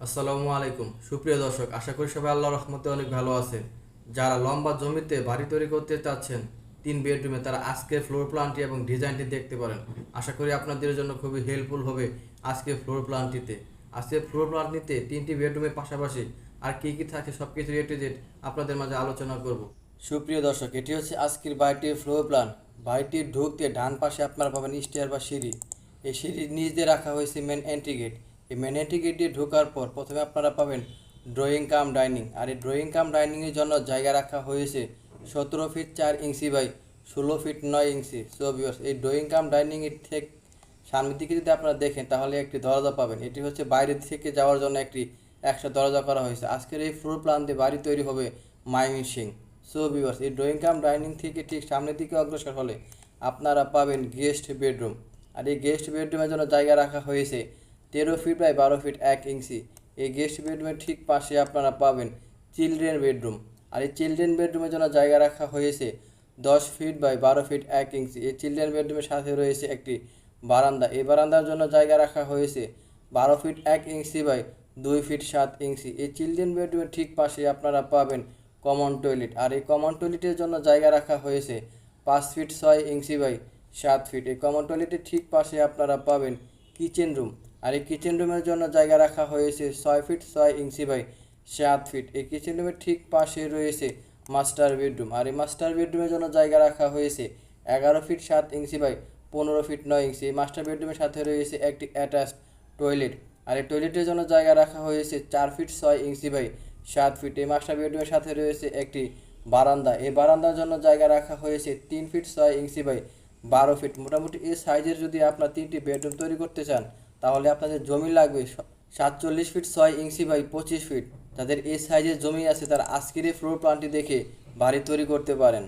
আসসালামু আলাইকুম সুপ্রিয় দর্শক, আশা করি সবাই আল্লাহর রহমতে অনেক ভালো আছেন। যারা লম্বা জমিতে বাড়ি তৈরি করতে চাচ্ছেন 3 বেডরুমে, তারা আজকের ফ্লোর প্ল্যানটি এবং ডিজাইনটি দেখতে পারেন। আশা করি আপনাদের জন্য খুবই হেল্পফুল হবে আজকের ফ্লোর প্ল্যানটিতে। আজকের ফ্লোর প্ল্যানটিতে 3টি বেডরুমের পাশাপাশি আর কি কি থাকে সব কিছু এ টু জেড আপনাদের মাঝে আলোচনা করব। সুপ্রিয় দর্শক, এটি হচ্ছে আজকের বাড়িটির ফ্লোর প্ল্যান। বাড়িটির ঢুকতে ডান পাশে আপনারা পাবেন স্টেয়ার বা সিঁড়ি। এই সিঁড়ির নিচ দিয়ে রাখা হয়েছে মেন এন্ট্রি গেট। এই মেন এন্ট্রি গেট দিয়ে ঢোকার পর প্রথমে আপনারা পাবেন ড্রয়িং কাম ডাইনিং। আর এই ড্রয়িং কাম ডাইনিংয়ের জন্য জায়গা রাখা হয়েছে 17 feet 4 inch by 16 feet 9 inch. So viewers, এই ড্রয়িং কাম ডাইনিংয়ের ঠিক সামনের দিকে যদি আপনারা দেখেন তাহলে একটি দরজা পাবেন। এটি হচ্ছে বাইরের থেকে যাওয়ার জন্য একটি এক্সট্রা দরজা করা হয়েছে। আজকের এই ফ্লোর প্ল্যান দিয়ে বাড়ি তৈরি হবে ময়মনসিংহ। সো ভিউয়ার্স, এই ড্রয়িং কাম ডাইনিং থেকে ঠিক সামনের দিকে অগ্রসর হলে আপনারা পাবেন গেস্ট বেডরুম। আর এই গেস্ট বেডরুমের জন্য জায়গা রাখা হয়েছে 13 ফিট বাই 12 ফিট 1 ইঞ্চি। এই গেস্ট বেডরুমের ঠিক পাশে আপনারা পাবেন চিলড্রেন বেডরুম। আর এই চিলড্রেন বেডরুমের জন্য জায়গা রাখা হয়েছে 10 ফিট বাই 12 ফিট 1 ইঞ্চি। এই চিলড্রেন বেডরুমের সাথে রয়েছে একটি বারান্দা। এই বারান্দার জন্য জায়গা রাখা হয়েছে 12 ফিট 1 ইঞ্চি বাই 2 ফিট 7 ইঞ্চি। এই চিলড্রেন বেডরুমের ঠিক পাশে আপনারা পাবেন কমন টয়লেট। আর এই কমন টয়লেটের জন্য জায়গা রাখা হয়েছে 5 ফিট 6 ইঞ্চি বাই 7 ফিট। এই কমন টয়লেটের ঠিক পাশে আপনারা পাবেন কিচেন রুম। আর এই কিচেন রুমের জন্য জায়গা রাখা হয়েছে 6 ফিট 6 ইঞ্চি বাই 7 ফিট। এই কিচেন রুমের ঠিক পাশে রয়েছে মাস্টার বেডরুম। আর এই মাস্টার বেডরুমের জন্য জায়গা রাখা হয়েছে 11 ফিট 7 ইঞ্চি বাই 15 ফিট 9 ইঞ্চি। এই মাস্টার বেডরুমের সাথে রয়েছে একটি অ্যাটাচড টয়লেট। আর এই টয়লেটের জন্য জায়গা রাখা হয়েছে 4 ফিট 6 ইঞ্চি বাই 7 ফিট। এই মাস্টার বেডরুমের সাথে রয়েছে একটি বারান্দা। এই বারান্দার জন্য জায়গা রাখা হয়েছে 3 ফিট 6 ইঞ্চি বাই 12 ফিট। মোটামুটি এই সাইজের যদি আপনার 3টি বেডরুম তৈরি করতে চান তাহলে আপনাদের জমি লাগবে 47 ফিট 6 ইঞ্চি বাই 25 ফিট। যাদের এই সাইজের জমি আছে তারা আজকের এই ফ্লোর প্ল্যানটি দেখে বাড়ি তৈরি করতে পারেন।